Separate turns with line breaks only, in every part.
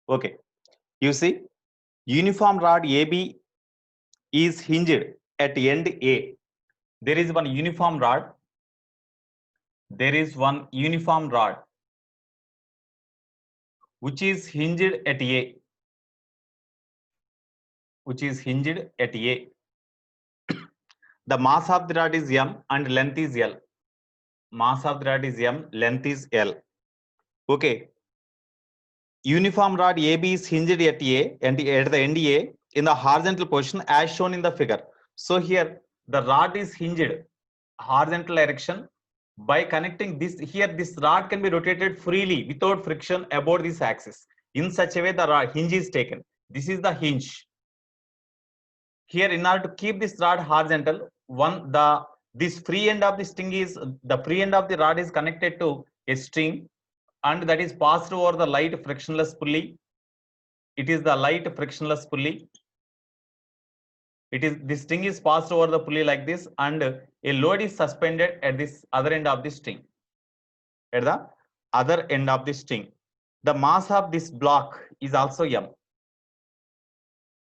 Okay, you see, uniform rod AB is hinged at end A. There is one uniform rod. There is one uniform rod which is hinged at A. Which is hinged at A. The mass of the rod is M and length is L. Mass of the rod is M, length is L. Okay. Uniform rod AB is hinged at A and at the end A in the horizontal position as shown in the figure. So here the rod is hinged horizontal direction by connecting this. Here this rod can be rotated freely without friction about this axis. In such a way the hinge is taken. This is the hinge. Here in order to keep this rod horizontal, this free end of the free end of the rod is connected to a string and that is passed over the light frictionless pulley. It is the light frictionless pulley. This string is passed over the pulley like this and a load is suspended at this other end of the string. At the other end of the string. The mass of this block is also M.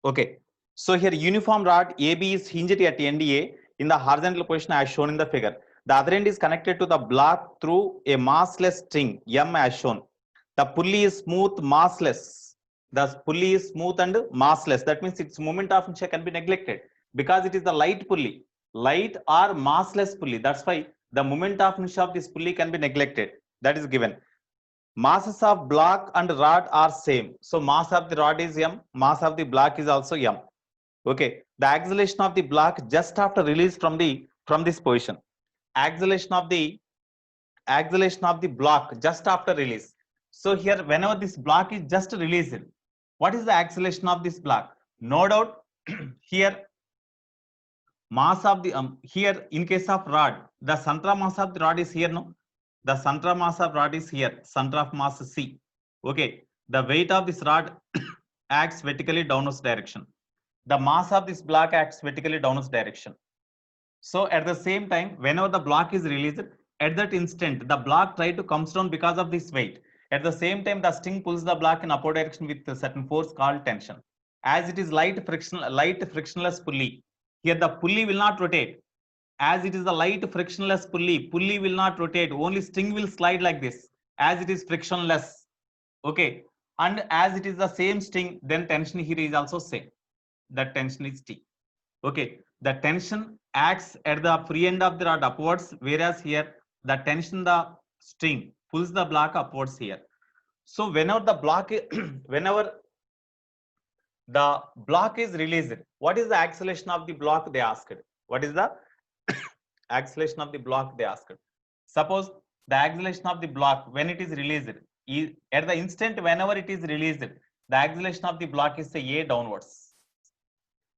Okay. So here uniform rod AB is hinged at end A in the horizontal position as shown in the figure. The other end is connected to the block through a massless string M as shown. The pulley is smooth, massless. The pulley is smooth and massless. That means its moment of inertia can be neglected because it is the light pulley, light or massless pulley. That's why the moment of inertia of this pulley can be neglected. That is given. Masses of block and rod are same. So mass of the rod is M, mass of the block is also M. Okay, the acceleration of the block just after release from this position. Acceleration of the block just after release. So here, whenever this block is just released, what is the acceleration of this block? No doubt, here mass of the here in case of rod, the center mass of the rod is here. No, the center mass of rod is here. Center of mass is C. Okay, the weight of this rod acts vertically downwards direction. The mass of this block acts vertically downwards direction. So at the same time, whenever the block is released, at that instant, the block tries to comes down because of this weight. At the same time, the string pulls the block in upward direction with a certain force called tension. As it is light frictionless pulley, here the pulley will not rotate. As it is the light frictionless pulley will not rotate. Only string will slide like this. As it is frictionless, okay. And as it is the same string, then tension here is also same. That tension is T. Okay, the tension acts at the free end of the rod upwards, whereas here the tension the string pulls the block upwards here. So whenever the block whenever the block is released, what is the acceleration of the block, they asked? What is the acceleration of the block, they asked? Suppose the acceleration of the block when it is released is at the instant whenever it is released, the acceleration of the block is say A downwards.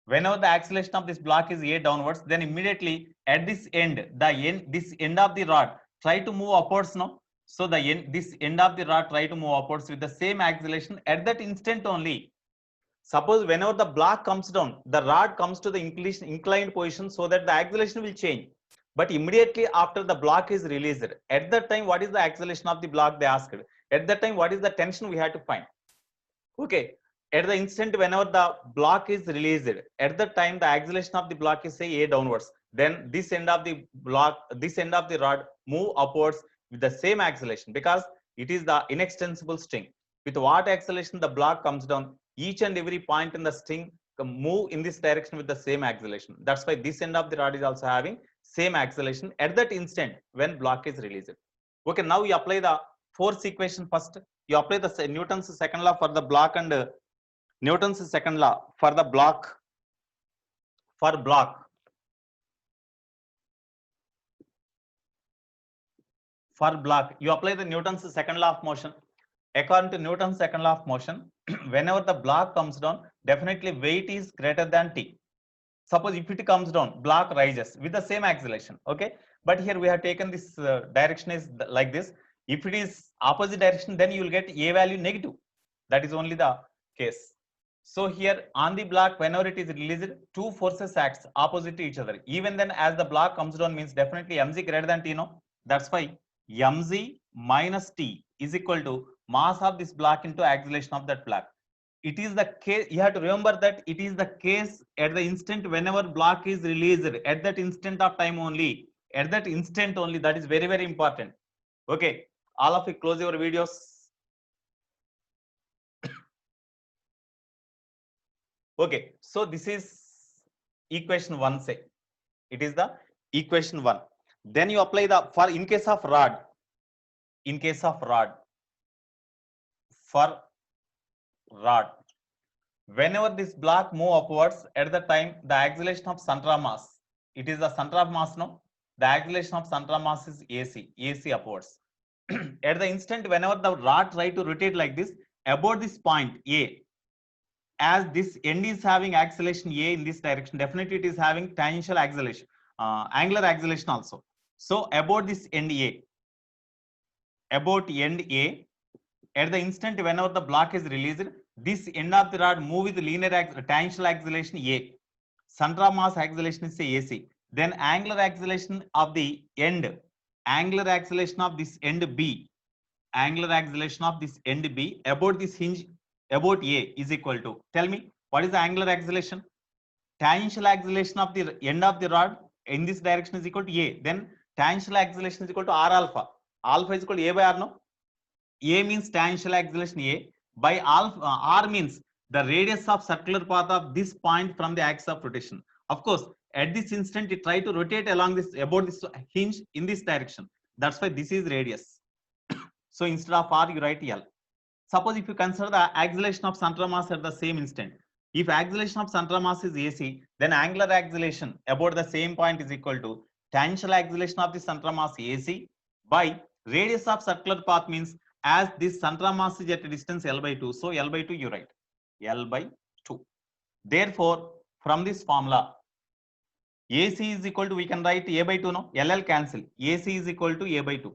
Whenever the acceleration of this block is A downwards, then immediately at this end, this end of the rod try to move upwards now. So this end of the rod try to move upwards with the same acceleration at that instant only. Suppose whenever the block comes down, the rod comes to the inclined position so that the acceleration will change. But immediately after the block is released, at that time, what is the acceleration of the block, they asked? At that time, what is the tension we have to find? Okay. At the instant whenever the block is released, at the time the acceleration of the block is say A downwards, then this end of the rod move upwards with the same acceleration because it is the inextensible string. With what acceleration the block comes down, each and every point in the string move in this direction with the same acceleration. That's why this end of the rod is also having same acceleration at that instant when block is released. Okay, now we apply the force equation first. You apply the Newton's second law for the block and Newton's second law for the block. For block, you apply the Newton's second law of motion. According to Newton's second law of motion, whenever the block comes down, definitely weight is greater than T. Suppose if it comes down, block rises with the same acceleration. Okay, but here we have taken this direction is like this. If it is opposite direction, then you will get A value negative. That is only the case. So here on the block, whenever it is released, two forces acts opposite to each other. Even then, as the block comes down, means definitely mg greater than T. No, that's why mg minus T is equal to mass of this block into acceleration of that block. It is the case, you have to remember that it is the case at the instant whenever block is released, at that instant of time only, at that instant only. That is very, very important. Okay, all of you close your videos. Okay, so this is equation 1, say it is the equation 1. Then you apply the, for in case of rod, for rod, whenever this block move upwards, at the time the acceleration of center of mass, it is the center of mass, no, the acceleration of center of mass is AC upwards. At the instant whenever the rod try to rotate like this about this point A, as this end is having acceleration A in this direction, definitely it is having tangential acceleration, angular acceleration also. So about this end A, at the instant whenever the block is released, this end of the rod move with linear tangential acceleration A, center of mass acceleration is say AC, then angular acceleration of the end, angular acceleration of this end B, angular acceleration of this end B about this hinge about A is equal to, tell me what is the angular acceleration? Tangential acceleration of the end of the rod in this direction is equal to A, then tangential acceleration is equal to R alpha. Alpha is equal to A by R, no? A means tangential acceleration A by alpha, R means the radius of circular path of this point from the axis of rotation. Of course, at this instant it try to rotate along this about this hinge in this direction. That's why this is radius. So instead of R you write L. Suppose if you consider the acceleration of center of mass at the same instant, if acceleration of center of mass is AC, then angular acceleration about the same point is equal to tangential acceleration of the center of mass AC by radius of circular path, means as this center of mass is at a distance L by 2, so L by 2 you write L by 2. Therefore, from this formula, AC is equal to, we can write A by 2, no? LL cancel. AC is equal to A by 2.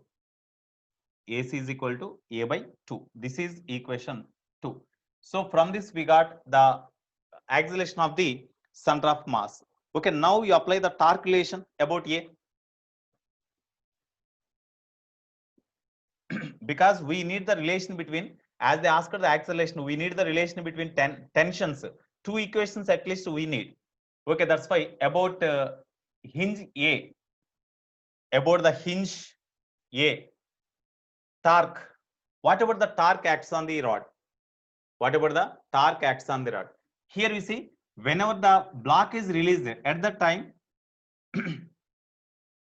AC is equal to A by 2. This is equation 2. So from this we got the acceleration of the center of mass. Okay, now you apply the torque relation about A. Because we need the relation between, as they asked the acceleration, we need the relation between tensions. Two equations at least we need. Okay, that's why about hinge A, about the hinge A, torque, whatever the torque acts on the rod, whatever the torque acts on the rod. Here we see whenever the block is released, at that time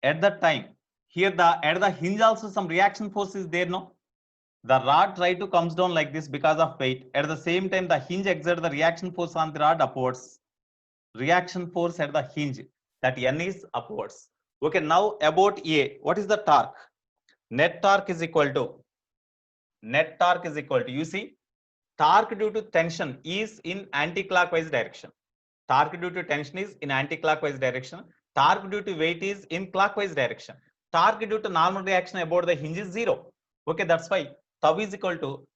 at that time here at the hinge also some reaction force is there, no? The rod try to comes down like this because of weight. At the same time the hinge exerts the reaction force on the rod upwards. Reaction force at the hinge, that N is upwards. Okay, now about A, what is the torque? Net torque is equal to, you see, torque due to tension is in anti-clockwise direction. Torque due to tension is in anti-clockwise direction. Torque due to weight is in clockwise direction. Torque due to normal reaction about the hinge is 0. Okay, that's why tau is equal to,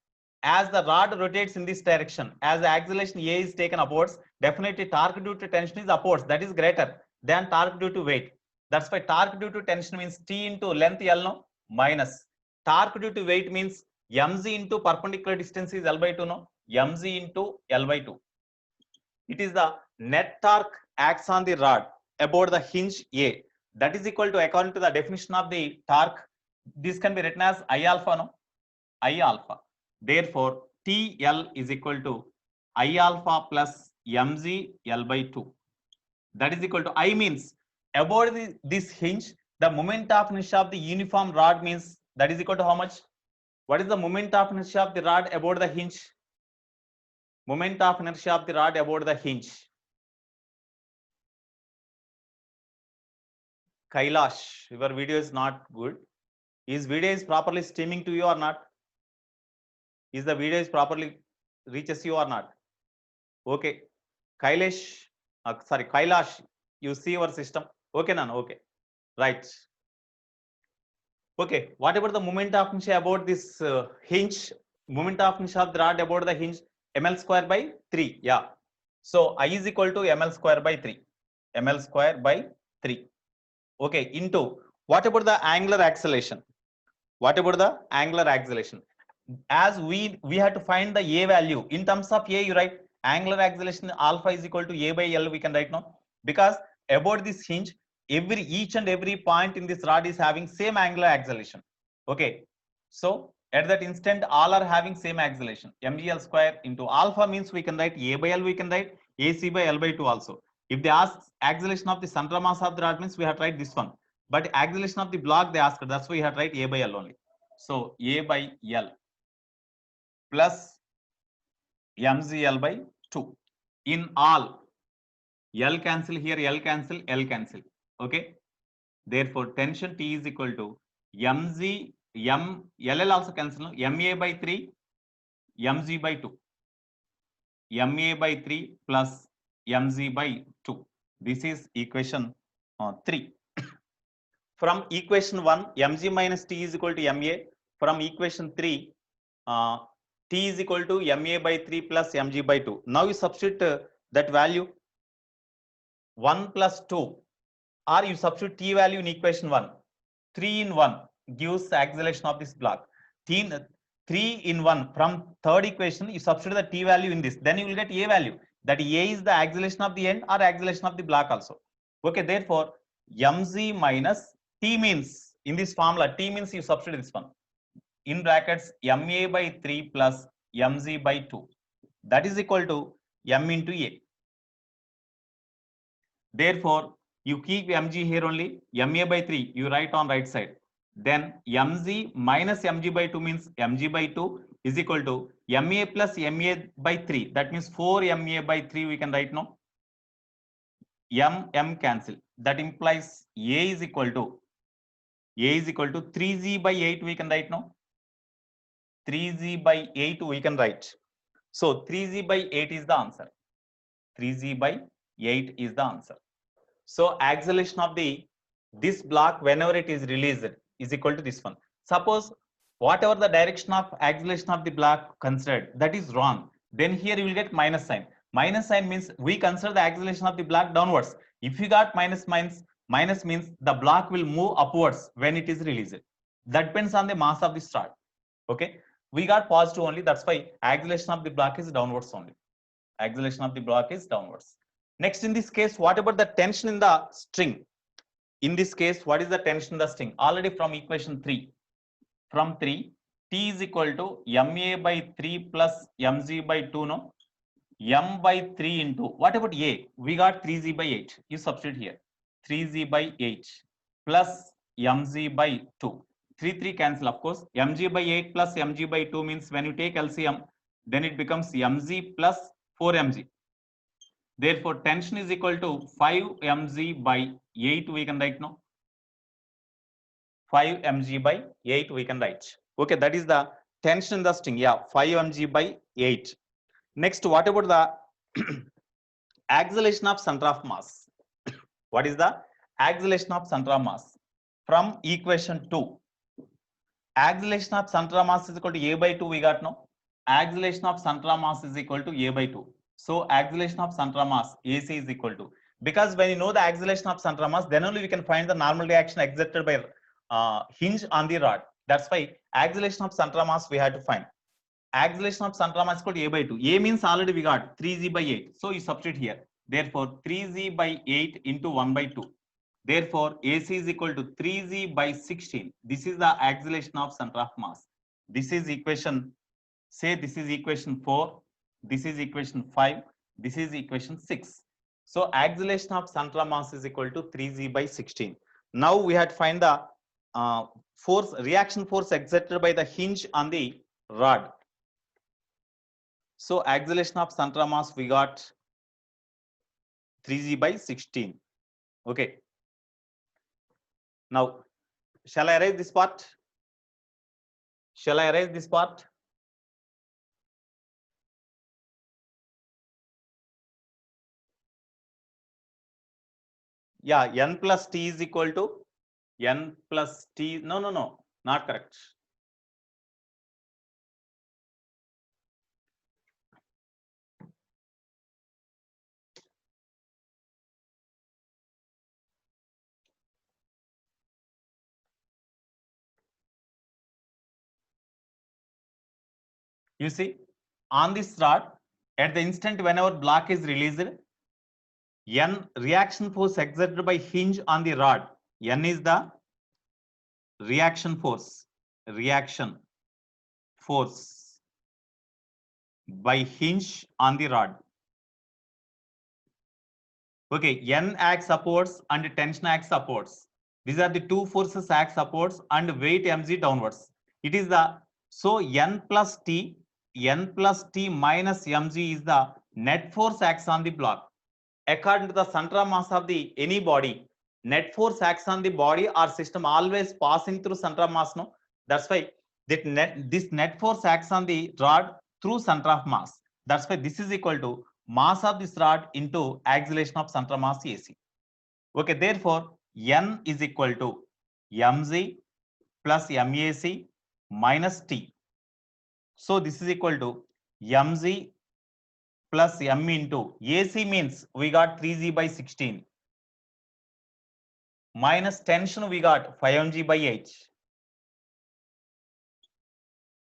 as the rod rotates in this direction, as the acceleration A is taken upwards, definitely torque due to tension is upwards, that is greater than torque due to weight. That's why torque due to tension means T into length L, no, minus torque due to weight means mg into perpendicular distance is L by 2, no, mg into L by 2. It is the net torque acts on the rod about the hinge A, that is equal to, according to the definition of the torque, this can be written as I alpha, no, I alpha. Therefore, TL is equal to I alpha plus mg L by 2. That is equal to, I means about this hinge, the moment of inertia of the uniform rod means, that is equal to how much? What is the moment of inertia of the rod about the hinge? Moment of inertia of the rod about the hinge. Kailash, your video is not good. Is video is properly streaming to you or not? Is the video is properly reaches you or not? Okay, Kailash, you see your system. Okay, Nana, okay, right. Okay, whatever the moment of inertia about this hinge, moment of inertia of the rod about the hinge, ml square by 3. Yeah. So I is equal to ml square by 3. ml square by 3. Okay, into what about the angular acceleration? What about the angular acceleration? as we have to find the A value in terms of A, you write angular acceleration alpha is equal to A by L, we can write now, because about this hinge, each and every point in this rod is having same angular acceleration. Okay, so at that instant all are having same acceleration. mgl square into alpha means we can write A by L, we can write AC by L by 2 also. If they ask acceleration of the center mass of the rod means we have to write this one, but acceleration of the block they asked, that's why we have to write A by L only. So A by L plus mgl by 2 in all. L cancel here, L cancel, L cancel. Okay. Therefore, tension T is equal to mg, LL also cancel, ma by 3, mg by 2. ma by 3 plus mg by 2. This is equation 3. From equation 1, mg minus T is equal to ma. From equation 3, T is equal to ma by 3 plus mg by 2. Now you substitute that value 1 plus 2, or you substitute T value in equation 1. 3 in 1 gives the acceleration of this block. 3 in 1 from third equation, you substitute the T value in this. Then you will get A value. That A is the acceleration of the end or acceleration of the block also. Okay, therefore, mg minus T means, in this formula, T means you substitute this one. In brackets, ma by 3 plus mg by 2. That is equal to m into A. Therefore, you keep mg here only, ma by 3, you write on right side. Then mg minus mg by 2 means mg by 2 is equal to ma plus ma by 3. That means 4 ma by 3 we can write now. M cancel. That implies A is equal to 3z by 8 we can write now. 3z by 8 we can write. So 3z by 8 is the answer. 3z by 8 is the answer. So acceleration of this block whenever it is released is equal to this one. Suppose whatever the direction of acceleration of the block considered, that is wrong. Then here you will get minus sign. Minus sign means we consider the acceleration of the block downwards. If you got minus means the block will move upwards when it is released. That depends on the mass of the start. Okay. We got positive only. That's why acceleration of the block is downwards only. Acceleration of the block is downwards. Next, in this case, what about the tension in the string? In this case, what is the tension in the string? Already from equation 3. From 3, T is equal to ma by 3 plus mg by 2, no? M by 3 into, what about A? We got 3z by 8. You substitute here. 3z by 8 plus mg by 2. 3 cancel, of course. mg by 8 plus mg by 2 means when you take LCM, then it becomes mg plus 4mg. Therefore, tension is equal to 5 mg by 8 we can write now. 5 mg by 8 we can write. Okay, that is the tension in the string. Yeah, 5 mg by 8. Next, what about the acceleration of center of mass? What is the acceleration of center of mass? From equation 2, acceleration of center of mass is equal to A by 2 we got now. Acceleration of center of mass is equal to A by 2. So acceleration of center of mass AC is equal to, because when you know the acceleration of center of mass, then only we can find the normal reaction exerted by hinge on the rod. That's why acceleration of center of mass we have to find. Acceleration of center of mass is equal to A by 2. A means already we got 3z by 8. So you substitute here. Therefore, 3z by 8 into 1 by 2. Therefore, AC is equal to 3z by 16. This is the acceleration of center of mass. This is equation, say this is equation 4. This is equation 5. This is equation 6. So acceleration of center of mass is equal to 3z by 16. Now we have to find the reaction force exerted by the hinge on the rod. So acceleration of center of mass we got 3z by 16. Okay. Now, shall I erase this part? Shall I erase this part? Yeah, n plus t is equal to n plus t. No, not correct. You see, on this rod, at the instant whenever block is released, N reaction force exerted by hinge on the rod. N is the reaction force by hinge on the rod. Okay, N acts upwards and tension acts upwards. These are the two forces acts upwards and weight mg downwards. It is the, so N plus T minus mg is the net force acts on the block. According to the center of mass of the any body, net force acts on the body or system always passing through center of mass, no? That's why this net force acts on the rod through center of mass. That's why this is equal to mass of this rod into acceleration of center of mass AC. Okay, therefore N is equal to mg plus mac minus T. So this is equal to mg plus m into AC means we got 3g by 16 minus tension we got 5mg by 8.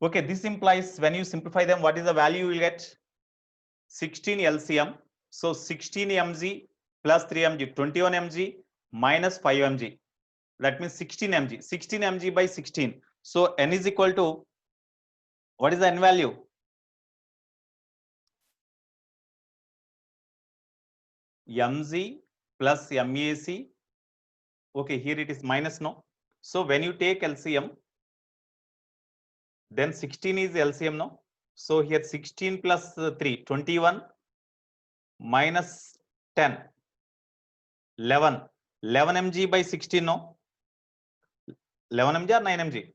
Okay, this implies when you simplify them, what is the value you will get? 16 LCM. So 16 mg plus 3 mg, 21 mg minus 5 mg. That means 16 mg. 16 mg by 16. So n is equal to, what is the n value? Mg plus mac. Okay, here it is minus, no? So when you take LCM, then 16 is LCM, no? So here 16 plus 3, 21 minus 10, 11. 11 mg by 16, no? 11 mg or 9 mg?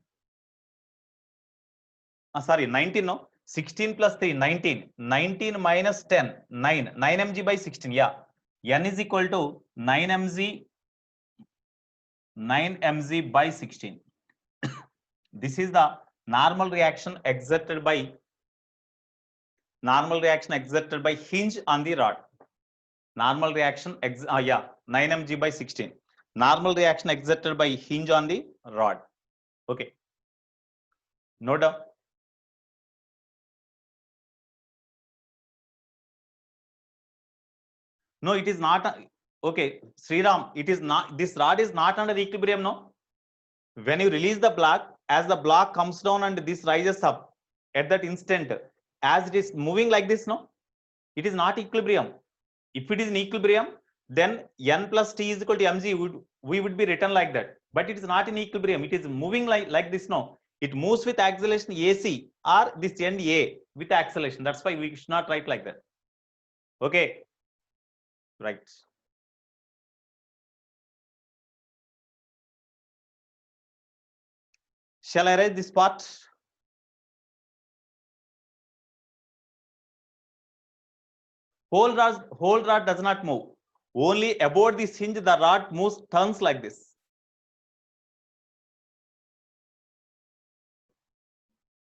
Sorry, 19, no? 16 plus 3, 19. 19 minus 10, 9. 9 mg by 16, yeah. N is equal to 9 mg by 16. This is the normal reaction exerted by hinge on the rod. Normal reaction 9 mg by 16. Normal reaction exerted by hinge on the rod. Okay, note down. No, it is not. Okay, Sriram, it is not. This rod is not under equilibrium, no? When you release the block, as the block comes down and this rises up, at that instant, as it is moving like this, no? It is not equilibrium. If it is in equilibrium, then N plus T is equal to mg, we would be written like that. But it is not in equilibrium. It is moving like this, no? It moves with acceleration AC or this end A with acceleration. That's why we should not write like that. Okay, right. Shall I write this part? Whole rod does not move. Only about this hinge, the rod moves, turns like this.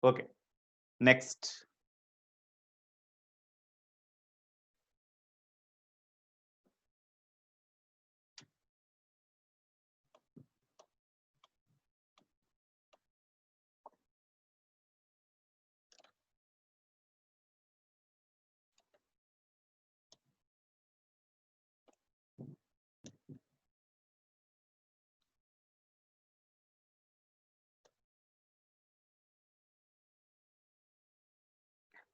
Okay, next.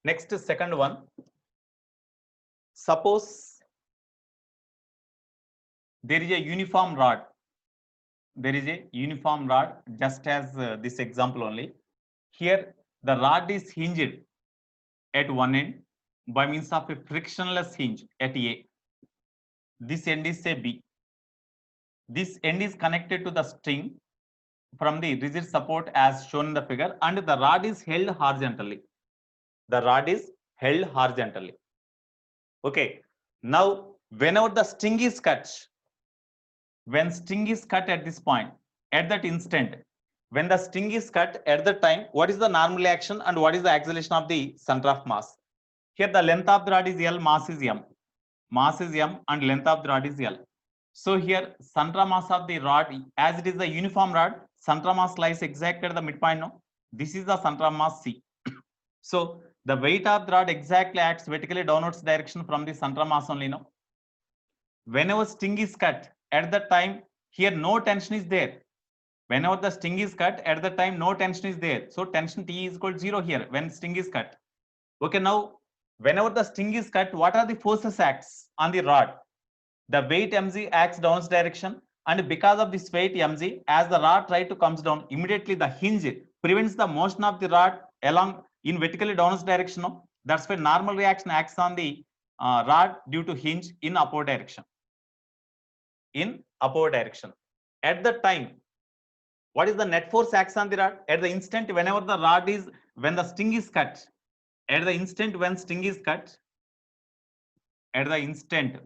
Next, second one. Suppose there is a uniform rod. There is a uniform rod, just as this example only. Here, the rod is hinged at one end by means of a frictionless hinge at A. This end is say B. This end is connected to the string from the rigid support as shown in the figure, and the rod is held horizontally. The rod is held horizontally. Okay, now whenever the string is cut, when string is cut at this point, at that instant, when the string is cut at the time, what is the normal action and what is the acceleration of the center of mass? Here the length of the rod is L, mass is M. Mass is M and length of the rod is L. So here center of mass of the rod, as it is the uniform rod, center of mass lies exactly at the midpoint, no? This is the center of mass C. So the weight of the rod exactly acts vertically downwards direction from the center mass only. No, whenever sting is cut, at the time here no tension is there. Whenever the sting is cut, at the time no tension is there. So tension T is equal to 0 here when sting is cut. Okay, now whenever the sting is cut, what are the forces acts on the rod? The weight mg acts downwards direction, and because of this weight mg, as the rod tries to comes down, immediately the hinge prevents the motion of the rod along in vertically downwards direction. No? That's why normal reaction acts on the rod due to hinge in upward direction. In upward direction. At the time, what is the net force acts on the rod? At the instant whenever the rod is, when the sting is cut, at the instant when sting is cut, at the instant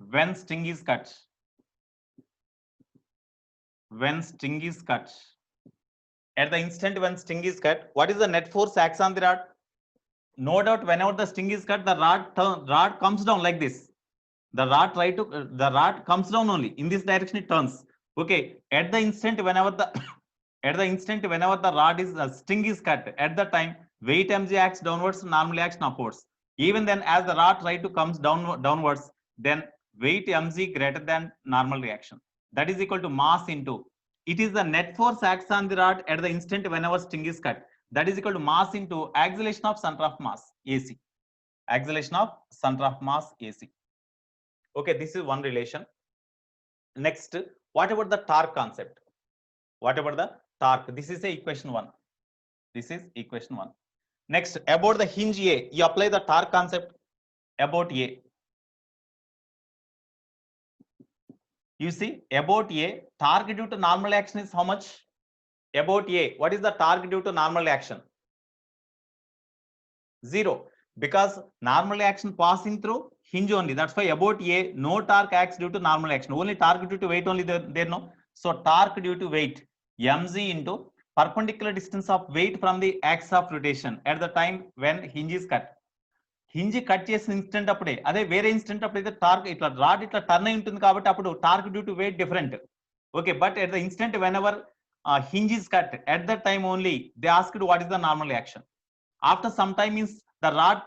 when sting is cut, when sting is cut, at the instant when sting is cut, what is the net force acts on the rod? No doubt, whenever the sting is cut, the rod comes down like this. The rod comes down only in this direction. It turns. Okay. At the instant whenever the rod is sting is cut, at the time weight mg acts downwards, normal action upwards. Even then, as the rod try to comes downwards, then weight mg greater than normal reaction. That is equal to mass into, it is the net force acts on the rod at the instant whenever sting is cut. That is equal to mass into acceleration of center of mass, AC. Acceleration of center of mass, AC. Okay, this is one relation. Next, what about the torque concept? What about the torque? This is a equation 1. This is equation 1. Next, about the hinge A, you apply the torque concept about A. You see, about A, torque due to normal action is how much? About A, what is the torque due to normal action? 0, because normal action passing through hinge only. That's why about A, no torque acts due to normal action. Only torque due to weight only there no. So torque due to weight, mg into perpendicular distance of weight from the axis of rotation at the time when hinge is cut. Hinge cut చేసిన instant అప్పుడే, అదే వేరే instant అప్పుడైతే torque ఇట్లా rod ఇట్లా turn అయి ఉంటుంది కాబట్టి అప్పుడు torque due to wait different. Okay, but at the instant when ever hinge is cut, at that time only they asked what is the normal reaction. After some time means the rod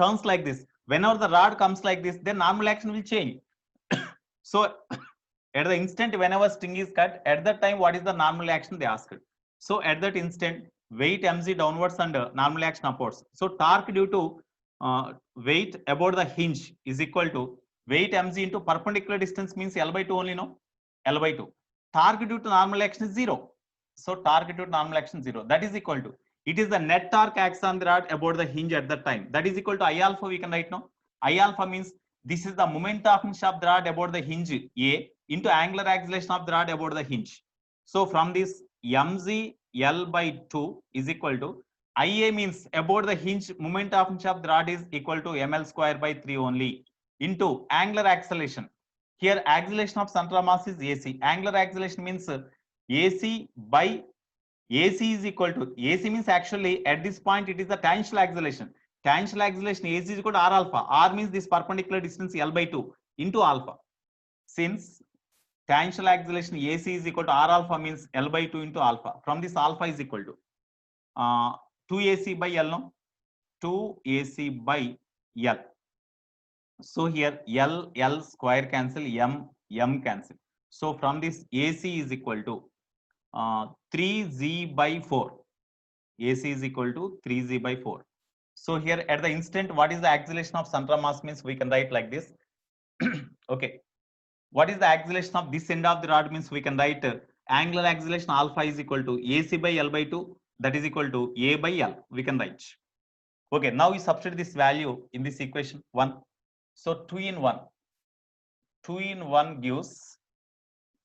turns like this. Whenever the rod comes like this, then normal action will change. So at the instant whenever sting is cut, at that time what is the normal action they asked. So at that instant weight mg downwards and normal action upwards. So torque due to weight about the hinge is equal to weight mg into perpendicular distance means L/2 only, no? L/2. Torque due to normal action is 0. So torque due to normal action 0. That is equal to, it is the net torque acts on the rod about the hinge at that time. That is equal to I alpha, we can write now. I alpha means this is the moment of hinge of the rod about the hinge A into angular acceleration of the rod about the hinge. So from this mg L/2 is equal to IA means about the hinge moment of hinge of the rod is equal to ml square by 3 only into angular acceleration. Here acceleration of center of mass is AC. Angular acceleration means AC by AC is equal to, AC means actually at this point it is the tangential acceleration. Tangential acceleration AC is equal to R alpha. R means this perpendicular distance L/2 into alpha. Since tangential acceleration AC is equal to R alpha means L/2 into alpha. From this alpha is equal to 2AC by L, no? 2AC by L. So here L square cancel, M cancel. So from this AC is equal to 3Z by 4. AC is equal to 3Z by 4. So here at the instant, what is the acceleration of center of mass means we can write like this. Okay. What is the acceleration of this end of the rod means we can write angular acceleration alpha is equal to AC by L/2. That is equal to A by L. We can write. Okay. Now we substitute this value in this equation 1. So 2 in 1. 2 in 1 gives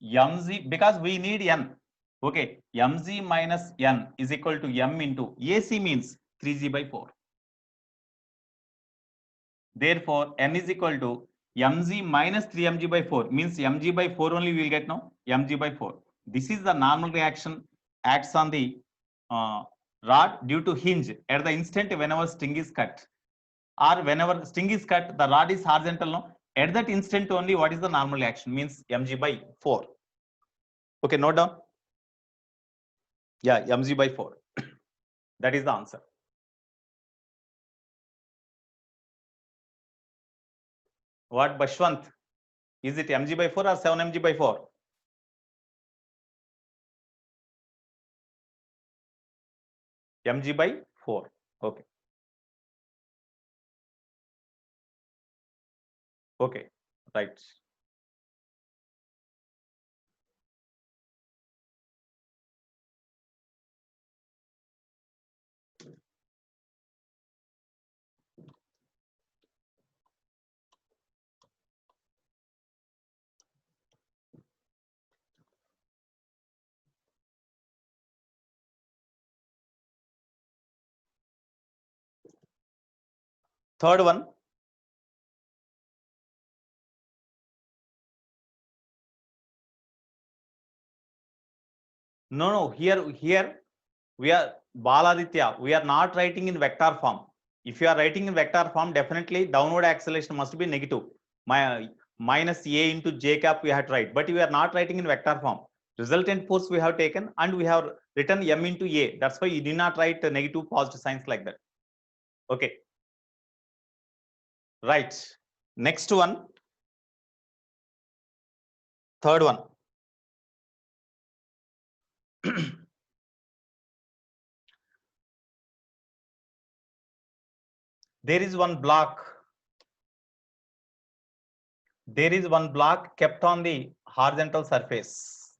mg, because we need n. Okay, mg minus n is equal to m into AC means 3z by 4. Therefore, n is equal to mg minus 3mg by 4 means mg by 4 only we will get now, mg by 4. This is the normal reaction acts on the rod due to hinge at the instant whenever sting is cut, or whenever sting is cut, the rod is horizontal, no? At that instant only what is the normal reaction means mg by 4. Okay, note down. Yeah, mg by 4. That is the answer. What, Bashwant? Is it mg by 4 or 7 mg by 4? Mg by 4. Okay. Okay. Right. Third one. No. Here we are Baladitya. We are not writing in vector form. If you are writing in vector form, definitely downward acceleration must be negative. Minus a into j cap we have to write, but we are not writing in vector form. Resultant force we have taken and we have written m into a. That's why you did not write negative positive signs like that. Okay. Right. Next one. Third one. There is one block. There is one block kept on the horizontal surface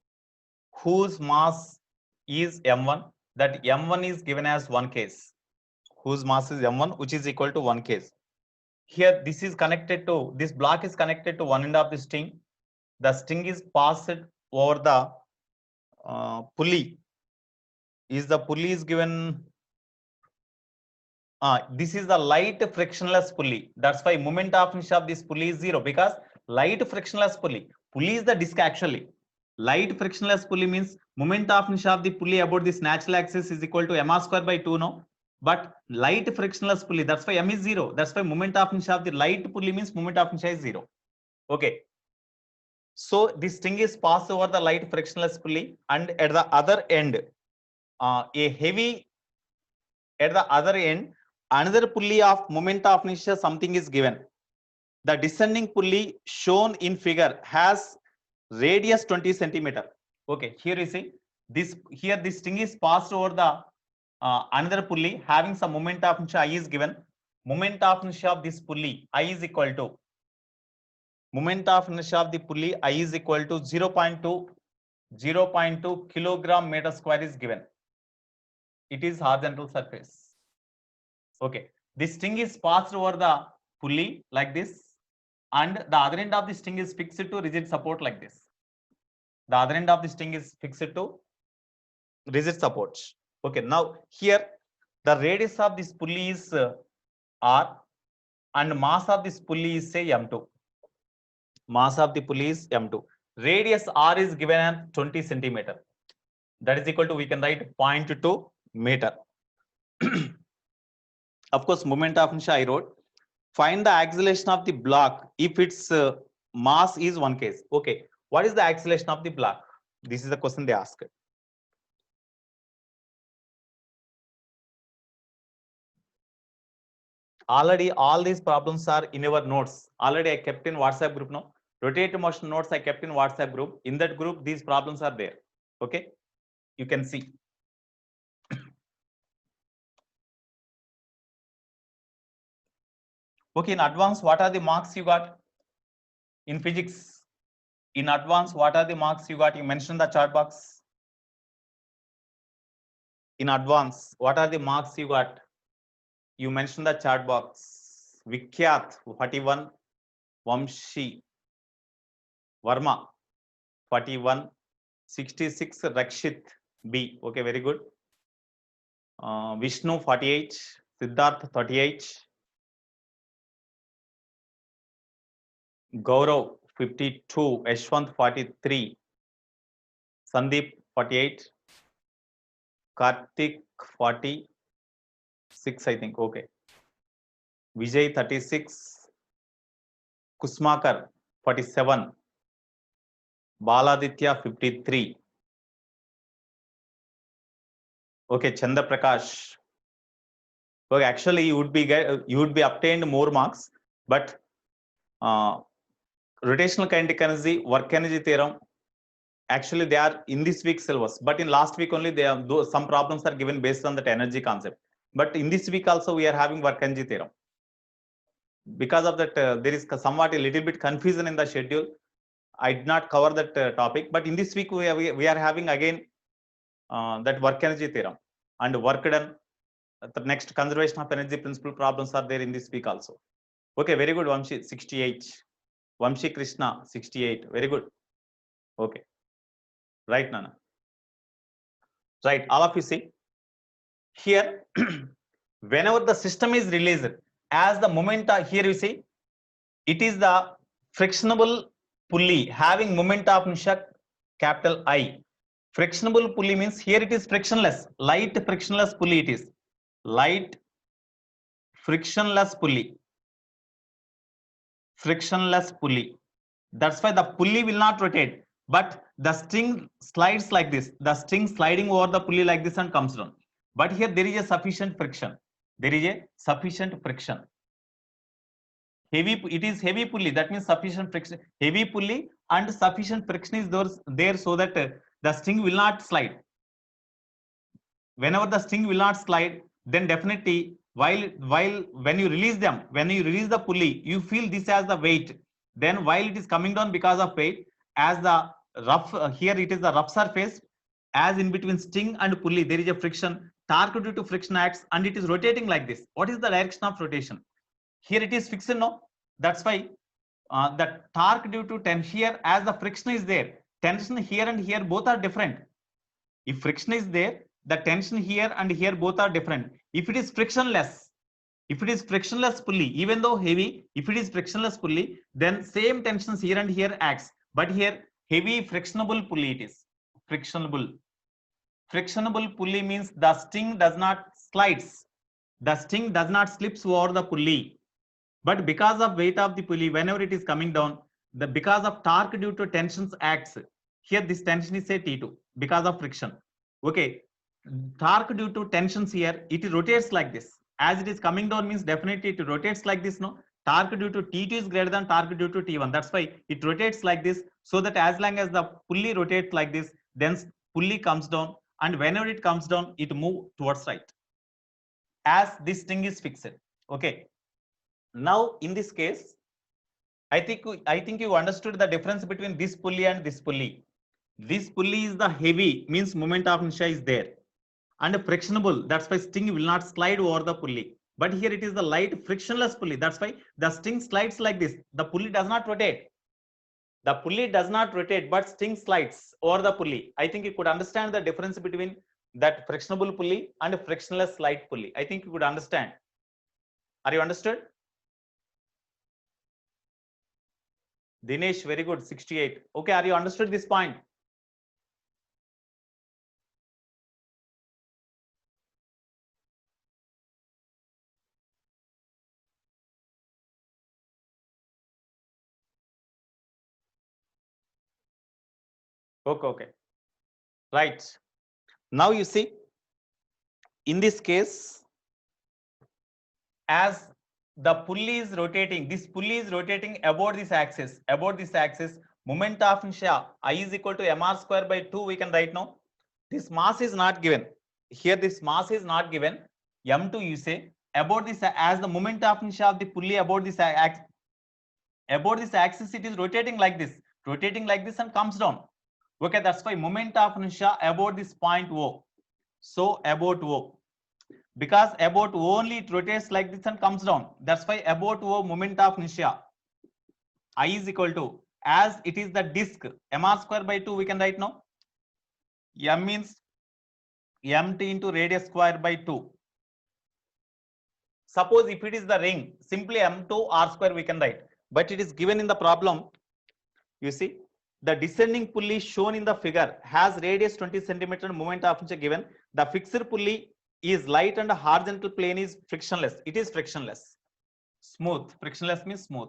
whose mass is m1. That m1 is given as 1 kg. Whose mass is m1, which is equal to 1 kg. Here, this block is connected to one end of the string. The string is passed over the pulley. The pulley is given. This is the light frictionless pulley. That's why moment of inertia of this pulley is 0, because light frictionless pulley. Pulley is the disc actually. Light frictionless pulley means moment of inertia of the pulley about this natural axis is equal to mr square by 2 now. But light frictionless pulley, that's why m is 0. That's why moment of inertia of the light pulley means moment of inertia is 0. Okay. So this string is passed over the light frictionless pulley, and at the other end, another pulley of moment of inertia something is given. The descending pulley shown in figure has radius 20 centimeter. Okay, here you see this. Here this string is passed over the another pulley having some moment of inertia I is given. Moment of inertia of this pulley I is equal to moment of inertia of the pulley I is equal to 0.2 kilogram meter square is given. It is horizontal surface. Okay, this string is passed over the pulley like this, and the other end of the string is fixed to rigid support like this. The other end of the string is fixed to rigid support. Okay, now here the radius of this pulley is r, and mass of this pulley is say m2. Mass of the pulley is m2. Radius r is given as 20 centimeter. That is equal to, we can write 0.2 meter. Of course, moment of inertia I wrote. Find the acceleration of the block if its mass is 1 kg. Okay, what is the acceleration of the block? This is the question they asked. Already all these problems are in your notes. Already I kept in WhatsApp group now. Rotative motion notes I kept in WhatsApp group. In that group, these problems are there. Okay, you can see. Okay, in advance, what are the marks you got in physics? In advance, what are the marks you got? You mentioned the chart box. In advance, what are the marks you got? You mentioned the chat box. Vikhyat 41, Vamshi Varma 41, 66 Rakshit B. Okay, very good. Vishnu 48, Siddharth 38, Gaurav 52, Yashwant 43, Sandeep 48, Karthik 46, I think. Okay. Vijay 36, Kusmakar 47, Baladitya 53. Okay, Chanda Prakash. Okay, actually you would be obtained more marks, but rotational kinetic energy, work energy theorem. Actually, they are in this week's syllabus, but in last week only they are some problems are given based on that energy concept. But in this week also we are having work energy theorem. Because of that, there is somewhat a little bit confusion in the schedule. I did not cover that topic, but in this week we are having again that work energy theorem and work done. The next conservation of energy principle problems are there in this week also. Okay, very good, Vamshi, 68. Vamshi Krishna, 68. Very good. Okay. Right, Nana. Right, all of you see. Here, whenever the system is released, as the moment here you see, it is the frictionable pulley having moment of inertia capital I. Frictionable pulley means here it is frictionless, light frictionless pulley it is. Light frictionless pulley. Frictionless pulley. That's why the pulley will not rotate, but the string slides like this. The string sliding over the pulley like this and comes down. But here there is a sufficient friction. There is a sufficient friction. It is heavy pulley. That means sufficient friction. Heavy pulley and sufficient friction is there so that the string will not slide. Whenever the string will not slide, then definitely while when you release them, when you release the pulley, you feel this as the weight. Then while it is coming down because of weight, as the rough here it is the rough surface, as in between string and pulley there is a friction. Torque due to friction acts and it is rotating like this. What is the direction of rotation? Here it is fixed, no? That's why the torque due to tension here, as the friction is there, tension here and here both are different. If friction is there, the tension here and here both are different. If it is frictionless, pulley, even though heavy, if it is frictionless pulley, then same tensions here and here acts. But here heavy frictionable pulley it is. Frictionable pulley means the string does not slides. The string does not slips over the pulley. But because of weight of the pulley, whenever it is coming down, because of torque due to tensions acts. Here this tension is say T2 because of friction. Okay, torque due to tensions here, it rotates like this. As it is coming down means definitely it rotates like this, no? Torque due to T2 is greater than torque due to T1. That's why it rotates like this, so that as long as the pulley rotates like this, then pulley comes down, and whenever it comes down, it moves towards right. As this thing is fixed. Okay. Now in this case, I think you understood the difference between this pulley and this pulley. This pulley is the heavy, means moment of inertia is there, and frictionable. That's why string will not slide over the pulley. But here it is the light frictionless pulley. That's why the string slides like this. The pulley does not rotate. The pulley does not rotate, but string slides over the pulley. I think you could understand the difference between that frictionable pulley and frictionless light pulley. I think you could understand. Are you understood? Dinesh, very good, 68. Okay, are you understood this point? Okay. Right. Now you see, in this case, as the pulley is rotating, this pulley is rotating about this axis. Moment of inertia I is equal to mr square by 2. We can write now. This mass is not given. Here this mass is not given. M2 you say about this, as the moment of inertia of the pulley about this axis, it is rotating like this and comes down. Okay, that's why moment of inertia about this point O. So about O, because about O only it rotates like this and comes down. That's why about O moment of inertia I is equal to, as it is the disk, mr square by 2 we can write now. M means mt into radius square by 2. Suppose if it is the ring, simply m2 r square we can write. But it is given in the problem. You see, the descending pulley shown in the figure has radius 20 centimeter, moment of inertia given. The fixed pulley is light and the horizontal plane is frictionless. It is frictionless. Smooth. Frictionless means smooth.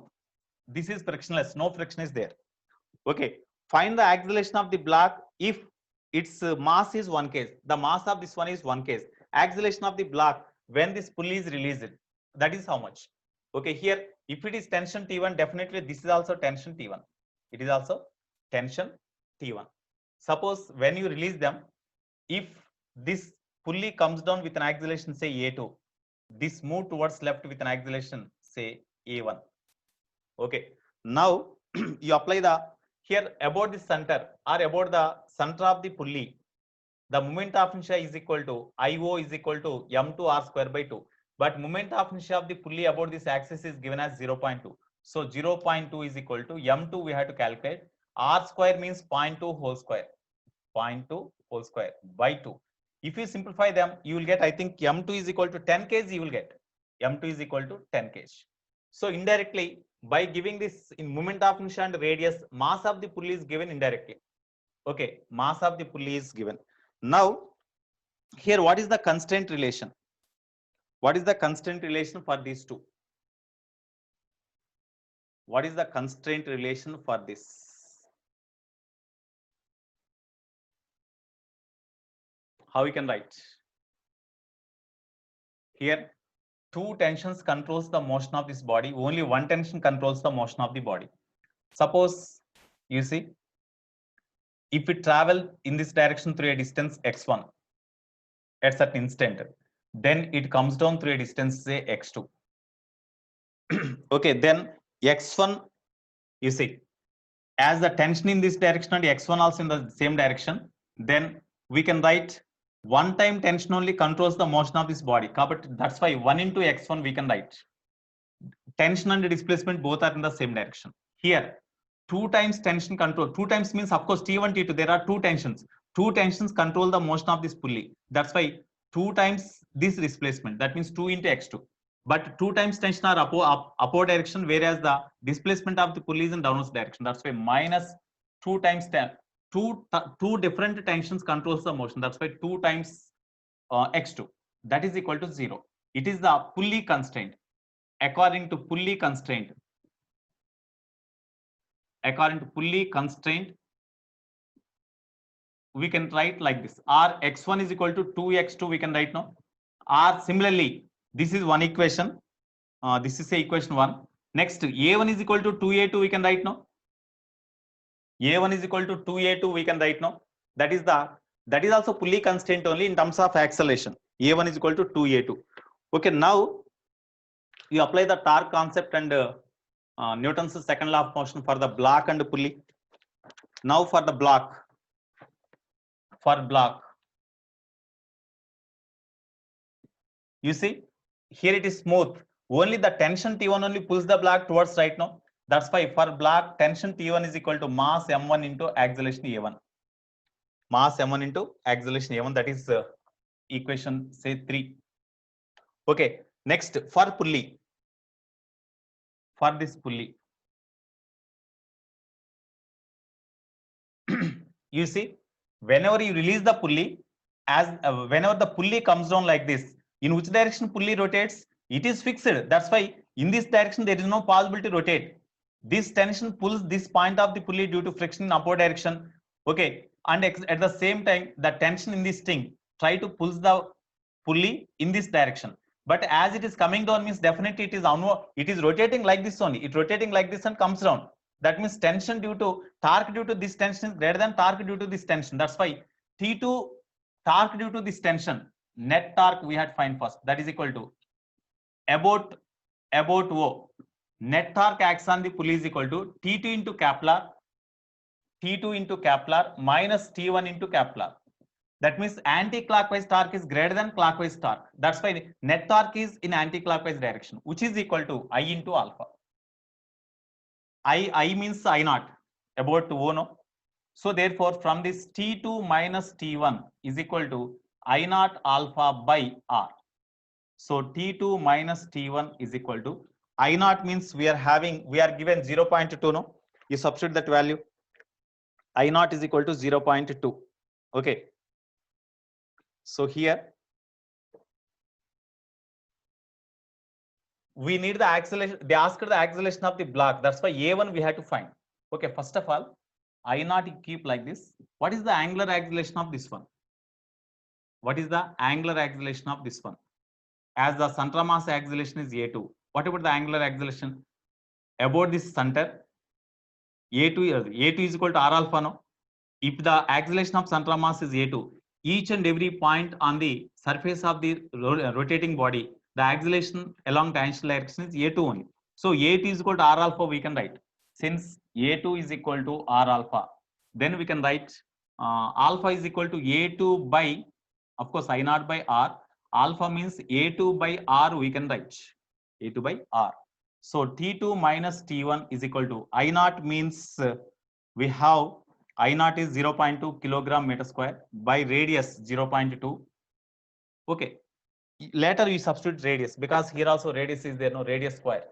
This is frictionless. No friction is there. Okay. Find the acceleration of the block if its mass is 1 kg. The mass of this one is 1 kg. Acceleration of the block when this pulley is released. That is how much? Okay, here if it is tension T1, definitely this is also tension T1. It is also tension T1. Suppose when you release them, if this pulley comes down with an acceleration say A2, this move towards left with an acceleration say A1. Okay, now you apply the here about the center or about the center of the pulley, the moment of inertia is equal to IO is equal to M2 R square by 2. But moment of inertia of the pulley about this axis is given as 0.2. So 0.2 is equal to M2 we have to calculate. R square means 0.2 whole square. 0.2 whole square by 2. If you simplify them, you will get, I think M2 is equal to 10 kg, you will get. M2 is equal to 10 kg. So indirectly, by giving this in moment of inertia and radius, mass of the pulley is given indirectly. Okay, mass of the pulley is given. Now, here what is the constraint relation? What is the constraint relation for these two? What is the constraint relation for this? How we can write? Here, two tensions controls the motion of this body. Only one tension controls the motion of the body. Suppose you see, if it travel in this direction through a distance x1 at certain instant, then it comes down through a distance say x2. Okay, then x1, you see, as the tension in this direction and x1 also in the same direction, then we can write one time tension only controls the motion of this body. That's why 1 into x1 we can write. Tension and displacement both are in the same direction. Here, 2 times tension control. 2 times means, of course, T1, T2. There are 2 tensions. 2 tensions control the motion of this pulley. That's why 2 times this displacement. That means 2 into x2. But 2 times tension are upward direction, whereas the displacement of the pulley is in downward direction. That's why minus 2 times 10. Two different tensions controls the motion. That's why 2 times x2. That is equal to 0. It is the pulley constraint. According to pulley constraint, we can write like this. R x1 is equal to 2x2 we can write now. R similarly, this is one equation. This is equation 1. Next, A1 is equal to 2A2 we can write now. A1 is equal to 2A2 we can write now. That is also pulley constraint only in terms of acceleration. A1 is equal to 2A2. Okay, now you apply the torque concept and Newton's second law of motion for the block and pulley. Now for the block, you see here it is smooth. Only the tension T1 only pulls the block towards right now. That's why for block tension T1 is equal to mass M1 into acceleration A1. Mass M1 into acceleration A1. That is equation say 3. Okay, next for pulley. For this pulley, you see, whenever you release the pulley, whenever the pulley comes down like this, in which direction pulley rotates, it is fixed. That's why in this direction there is no possibility to rotate. This tension pulls this point of the pulley due to friction in upward direction. Okay, and at the same time, the tension in this thing try to pull the pulley in this direction. But as it is coming down means definitely it is onward. It is rotating like this only. It rotating like this and comes down. That means tension due to torque due to this tension is greater than torque due to this tension. That's why T2 torque due to this tension, net torque we had to find first. That is equal to about O. Net torque acts on the pulley is equal to T2 into Kepler minus T1 into Kepler. That means anti-clockwise torque is greater than clockwise torque. That's why net torque is in anti-clockwise direction, which is equal to I into alpha. I means I naught, about O, no? So therefore, from this T2 minus T1 is equal to I naught alpha by R. So T2 minus T1 is equal to I naught means we are given 0.2, no? You substitute that value. I naught is equal to 0.2. Okay. So here we need the acceleration. They asked the acceleration of the block. That's why A1 we had to find. Okay, first of all, I naught keep like this. What is the angular acceleration of this one? What is the angular acceleration of this one? As the center mass acceleration is A2. What about the angular acceleration? About this center, A2 is equal to R alpha, no? If the acceleration of center of mass is A2, each and every point on the surface of the rotating body, the acceleration along tangential direction is A2 only. So A2 is equal to R alpha, we can write. Since A2 is equal to R alpha, then we can write alpha is equal to A2 by, of course, I naught by R. Alpha means A2 by R, we can write A2 by R. So T2 minus T1 is equal to I naught means we have I naught is 0.2 kilogram meter square by radius 0.2. Okay. Later we substitute radius because here also radius is there, no radius square.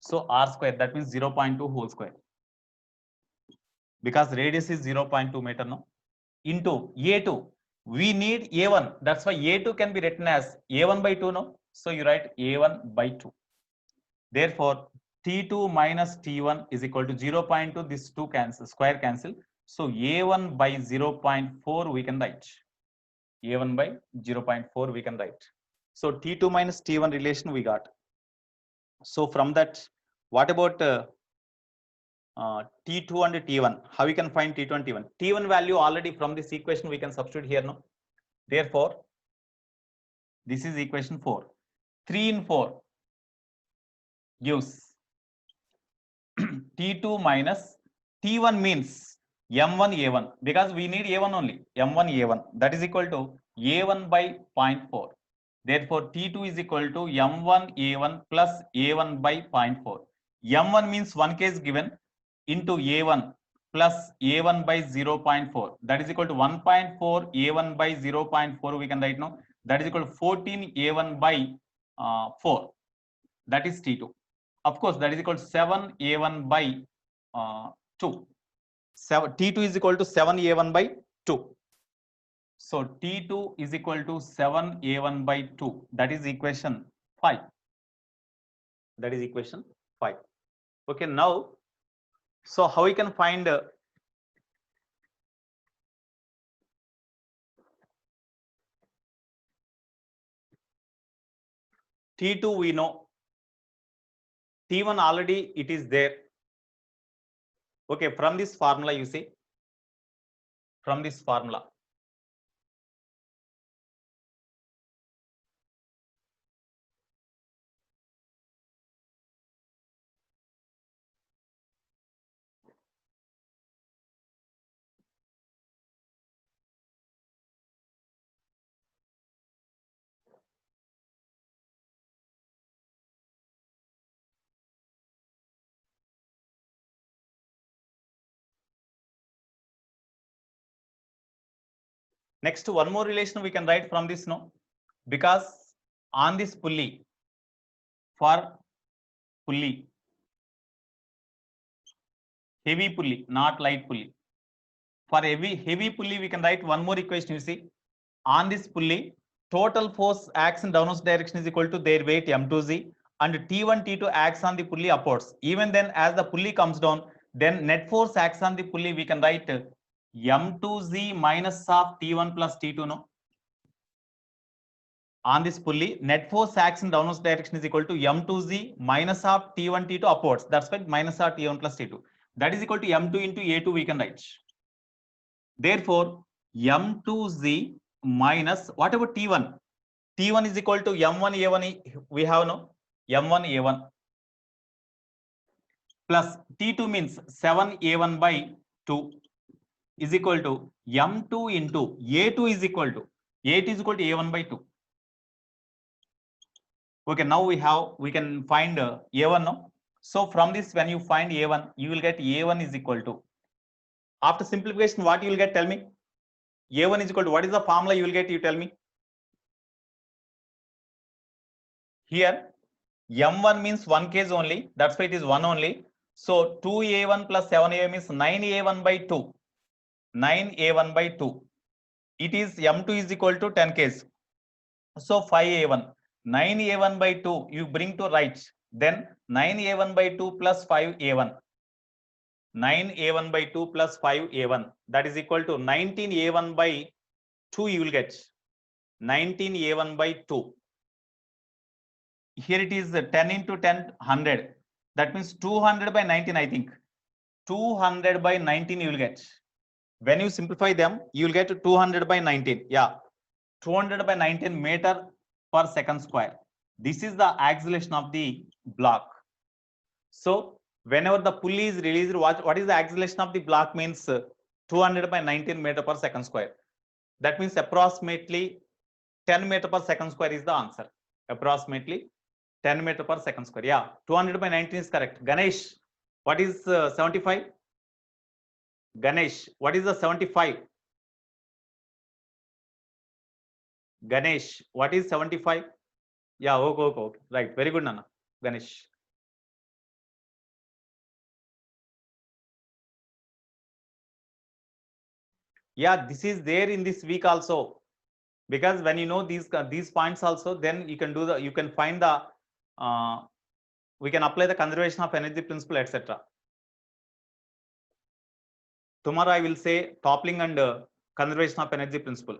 So R square, that means 0.2 whole square. Because radius is 0.2 meter, no? Into A2. We need A1. That's why A2 can be written as A1 by 2, no? So you write A1 by 2. Therefore, T2 minus T1 is equal to 0.2. This 2 cancel, square cancel. So A1 by 0.4 we can write. A1 by 0.4 we can write. So T2 minus T1 relation we got. So from that, what about T2 and T1? How we can find T2 and T1? T1 value already from this equation we can substitute here, no? Therefore, this is equation 4. 3 in 4 gives T2 minus T1 means M1 A1 because we need A1 only, M1 A1, that is equal to A1 by 0.4. Therefore, T2 is equal to M1 A1 plus A1 by 0.4. M1 means 1 case given into A1 plus A1 by 0.4. That is equal to 1.4 A1 by 0.4 we can write now. That is equal to 14 A1 by 4. That is T2. Of course, that is equal to 7 A1 by 2. T2 is equal to 7 A1 by 2. So T2 is equal to 7 A1 by 2. That is equation 5. That is equation 5. Okay, now, so how we can find T2 we know. T1 already it is there. Okay, from this formula you see. From this formula. Next, one more relation we can write from this, no? Because on this pulley, for pulley, heavy pulley, not light pulley. For heavy pulley, we can write one more equation. You see, on this pulley, total force acts in downwards direction is equal to their weight M2Z, and T1, T2 acts on the pulley upwards. Even then, as the pulley comes down, then net force acts on the pulley. We can write M2Z minus of T1 plus T2. No. On this pulley, net force acts in downwards direction is equal to M2Z minus of T1, T2 upwards. That's why minus of T1 plus T2. That is equal to M2 into A2 we can write. Therefore, M2Z minus, what about T1? T1 is equal to M1 A1, we have no M1 A1 plus T2 means 7 A1 by 2 is equal to M2 into A2 is equal to A1 by 2. Okay, now we can find A1 no. So from this, when you find A1, you will get A1 is equal to, after simplification, what you will get? Tell me. A1 is equal to, what is the formula you will get? You tell me. Here, M1 means 1 case only. That's why it is 1 only. So 2A1 plus 7A means 9A1 by 2. 9A1 by 2. It is M2 is equal to 10 case. So 5A1. 9A1 by 2 you bring to right. Then 9A1 by 2 plus 5A1. 9A1 by 2 plus 5A1. That is equal to 19A1 by 2 you will get. 19A1 by 2. here it is 10 into 10, 100. That means 200 by 19, I think. 200 by 19 you will get. When you simplify them, you will get 200 by 19. Yeah, 200 by 19 meter per second square. This is the acceleration of the block. So whenever the pulley is released, what is the acceleration of the block means 200 by 19 meter per second square. That means approximately 10 meter per second square is the answer. Approximately 10 meter per second square. Yeah, 200 by 19 is correct. Ganesh, what is 75? Ganesh, what is the 75? Ganesh, what is 75? Yeah, okay. Right, very good, Nana. Ganesh. Yeah, this is there in this week also, because when you know these points also, then you can do the, you can find the we can apply the conservation of energy principle, etc. Tomorrow I will say toppling and conservation of energy principle.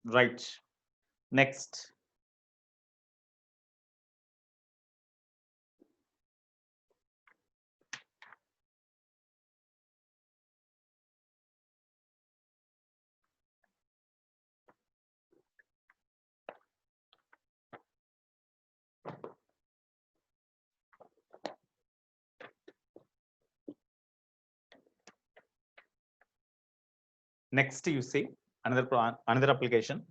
Right. Next. Next, you see another application.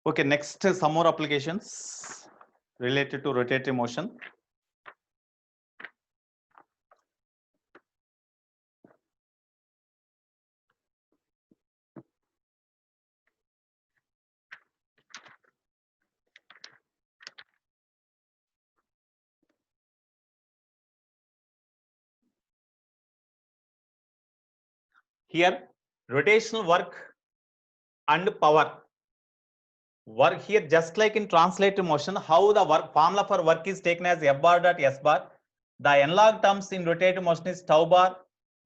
Okay, next, some more applications related to rotatory motion. Here, rotational work and power. Work here, just like in translated motion, how the work formula for work is taken as F bar dot S bar. The analog terms in rotated motion is tau bar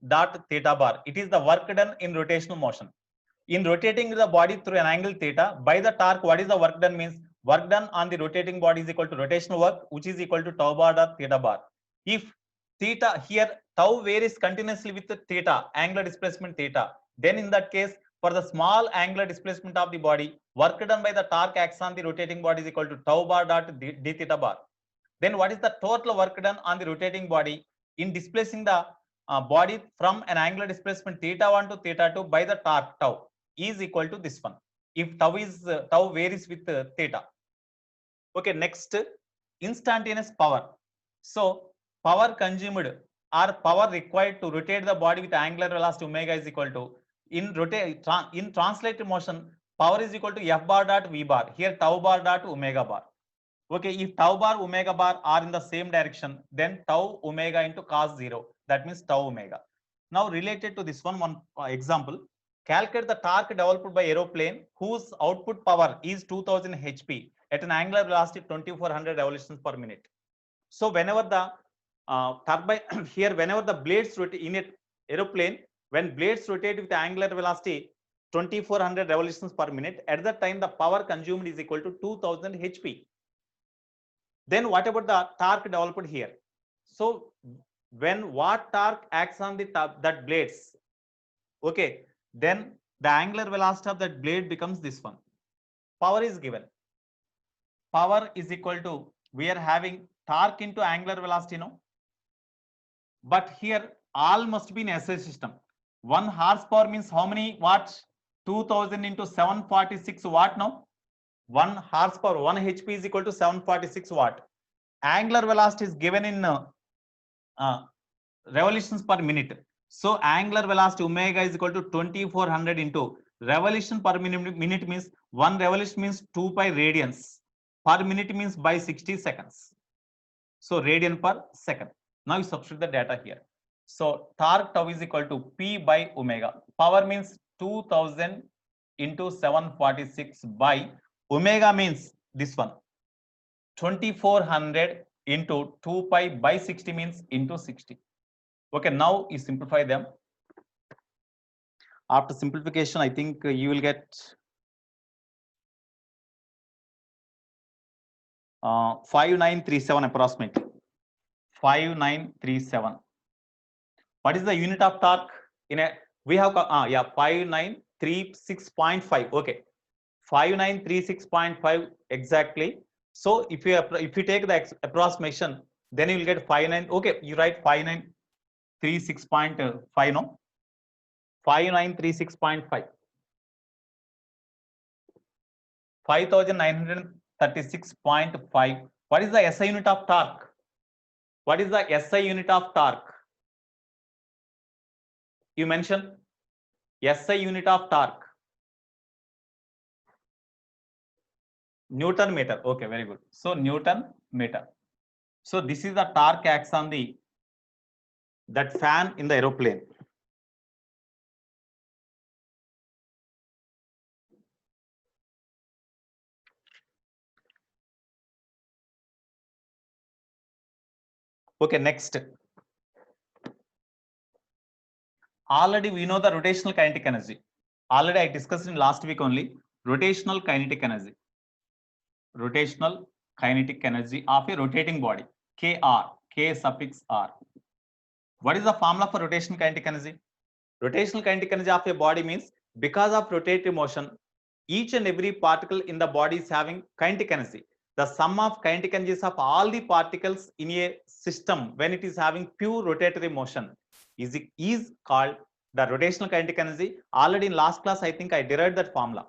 dot theta bar. It is the work done in rotational motion. In rotating the body through an angle theta, by the torque, what is the work done means? Work done on the rotating body is equal to rotational work, which is equal to tau bar dot theta bar. If theta here, tau varies continuously with the theta, angular displacement theta, then in that case, for the small angular displacement of the body, work done by the torque acts on the rotating body is equal to tau bar dot d theta bar. Then what is the total work done on the rotating body in displacing the body from an angular displacement theta 1 to theta 2 by the torque tau is equal to this one, if tau varies with theta. Okay, next, instantaneous power. So power consumed or power required to rotate the body with angular velocity omega is equal to, in translated motion, power is equal to F bar dot V bar, here tau bar dot omega bar. Okay, if tau bar omega bar are in the same direction, then tau omega into cos 0, that means tau omega. Now related to this one example, calculate the torque developed by aeroplane whose output power is 2000 HP at an angular velocity 2400 revolutions per minute. So whenever the turbine here, whenever the blades rotate in an aeroplane, when blades rotate with angular velocity 2400 revolutions per minute, at that time the power consumed is equal to 2000 HP. Then what about the torque developed here? So when what torque acts on the top that blades, okay, then the angular velocity of that blade becomes this one. Power is given. Power is equal to, we are having torque into angular velocity now. But here all must be in SI system. 1 horsepower means how many watts? 2000 into 746 watt now. 1 horsepower, 1 HP is equal to 746 watt. Angular velocity is given in revolutions per minute. So angular velocity omega is equal to 2400 into revolution per minute means 1 revolution means 2 pi radians. Per minute means by 60 seconds. So radian per second. Now you substitute the data here. So torque tau is equal to P by omega. Power means 2000 into 746 by omega means this one. 2400 into 2 pi by 60 means into 60. Okay, now you simplify them. After simplification, I think you will get 5937 approximately. 5937. What is the unit of torque? In a we have 5936.5. Okay, 5936.5 exactly. So if you take the approximation, then you will get 59. Okay, you write 5936.5. No, 5936.5. 5936.5. What is the SI unit of torque? What is the SI unit of torque? You mentioned SI unit of torque. Newton meter. Okay, very good. So Newton meter. So this is the torque acts on that fan in the aeroplane. Okay, next. Already we know the rotational kinetic energy. Already I discussed in last week only. Rotational kinetic energy. Rotational kinetic energy of a rotating body. Kr. K suffix R. What is the formula for rotational kinetic energy? Rotational kinetic energy of a body means because of rotative motion, each and every particle in the body is having kinetic energy. The sum of kinetic energies of all the particles in a system when it is having pure rotatory motion is called the rotational kinetic energy. Already in last class, I think I derived that formula.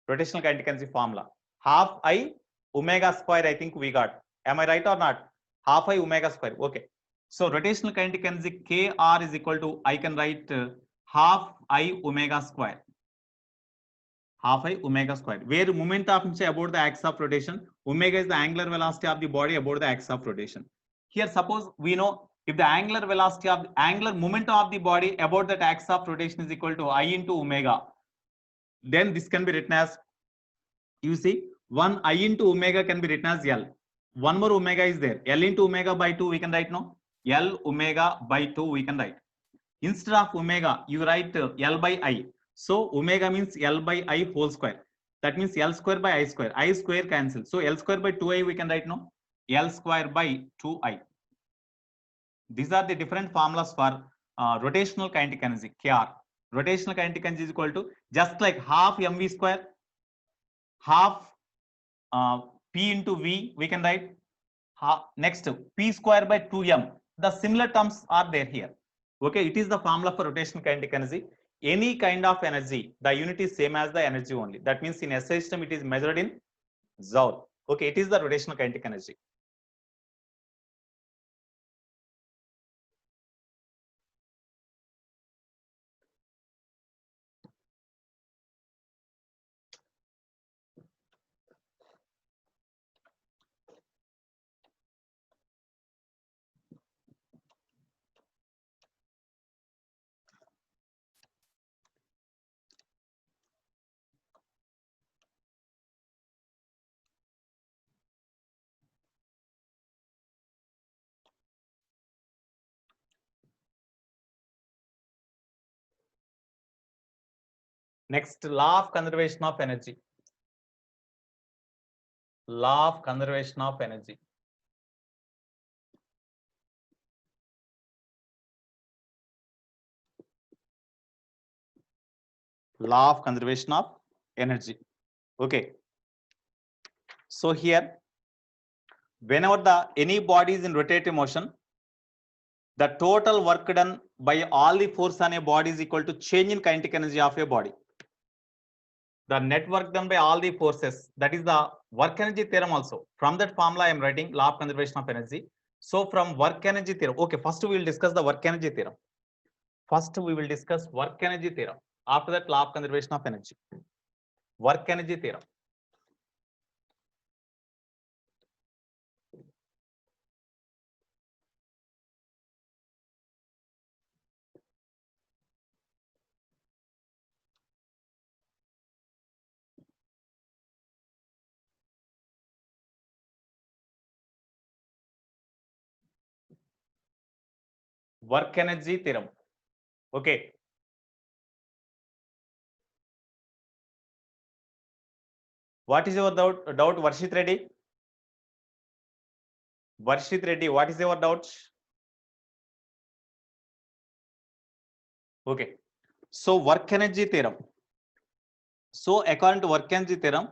Rotational kinetic energy formula. Half I omega square, I think we got. Am I right or not? Half I omega square. Okay. So rotational kinetic energy Kr is equal to, I can write half I omega square. Half I omega square. Where moment of inertia about the axis of rotation, omega is the angular velocity of the body about the axis of rotation. Here, suppose we know if the angular velocity of the angular momentum of the body about that axis of rotation is equal to I into omega, then this can be written as, you see, 1 I into omega can be written as L. One more omega is there. L into omega by 2 we can write, no? L omega by 2 we can write. Instead of omega, you write L by I. So omega means L by I whole square. That means L square by I square. I square cancel. So L square by 2I we can write, no? L square by 2I. These are the different formulas for rotational kinetic energy, Kr. Rotational kinetic energy is equal to just like half mv square, half P into V, we can write next P square by 2m. The similar terms are there here. Okay, it is the formula for rotational kinetic energy. Any kind of energy, the unit is same as the energy only. That means in SI system, it is measured in Joule. Okay, it is the rotational kinetic energy. Next, law of conservation of energy. Law of conservation of energy. Law of conservation of energy. Okay. So here, whenever any body is in rotative motion, the total work done by all the force on a body is equal to change in kinetic energy of a body. the net work done by all the forces, that is the work energy theorem also. From that formula, I am writing law of conservation of energy. So from work energy theorem, okay, first we will discuss the work energy theorem. First we will discuss work energy theorem. After that, law of conservation of energy. Work energy theorem. Work energy theorem. Okay. What is your doubt, Varshit Reddy? Varshit Reddy, what is your doubt? Okay. So work energy theorem. So according to work energy theorem,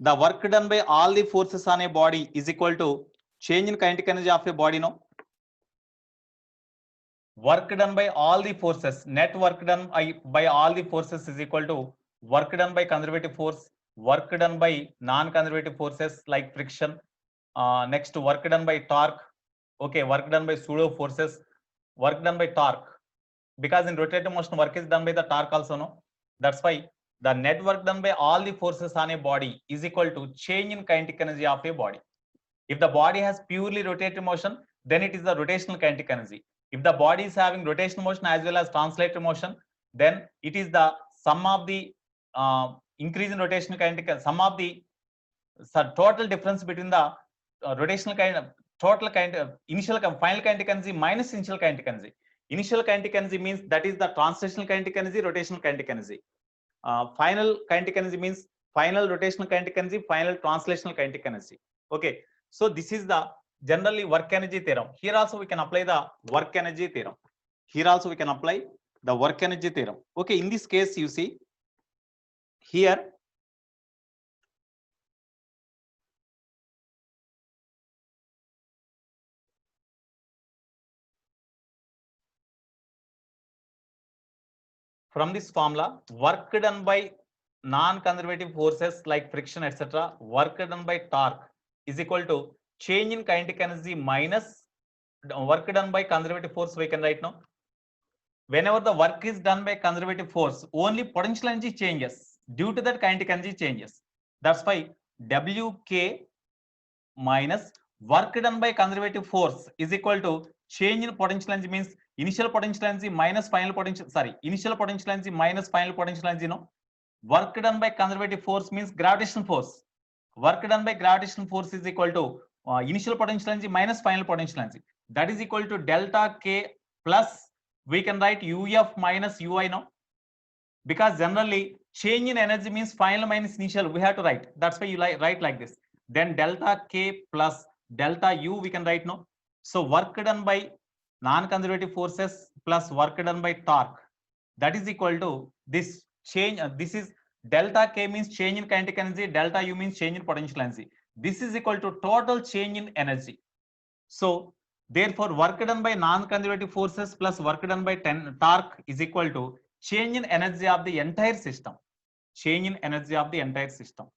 the work done by all the forces on a body is equal to change in kinetic energy of a body, no? Work done by all the forces, net work done by all the forces is equal to work done by conservative force, work done by non-conservative forces like friction, next work done by torque, okay, work done by pseudo forces, work done by torque, because in rotating motion work is done by the torque also, no? That's why the net work done by all the forces on a body is equal to change in kinetic energy of a body. If the body has purely rotating motion, then it is the rotational kinetic energy. If the body is having rotational motion as well as translator motion, then it is the sum of the increase in rotational kinetic, sum of the total difference between the rotational kind, total kind of initial final kinetic energy minus initial kinetic energy. Initial kinetic energy means that is the translational kinetic energy, rotational kinetic energy. Final kinetic energy means final rotational kinetic energy, final translational kinetic energy. Okay, so this is the generally work energy theorem. Here also we can apply the work energy theorem. Here also we can apply the work energy theorem. Okay, in this case you see here from this formula, work done by non-conservative forces like friction, etc., work done by torque is equal to change in kinetic energy minus work done by conservative force. We can write now. Whenever the work is done by conservative force, only potential energy changes. Due to that, kinetic energy changes. That's why Wk minus work done by conservative force is equal to change in potential energy, means initial potential energy minus final potential, initial potential energy minus final potential energy, no? Work done by conservative force means gravitational force. Work done by gravitational force is equal to initial potential energy minus final potential energy. That is equal to delta K plus, we can write UF minus UI now. Because generally change in energy means final minus initial, we have to write. That's why you write like this. Then delta K plus delta U we can write now. So work done by non-conservative forces plus work done by torque, that is equal to this change. This is delta K means change in kinetic energy, delta U means change in potential energy. This is equal to total change in energy. So therefore work done by non-conservative forces plus work done by torque is equal to change in energy of the entire system. Change in energy of the entire system.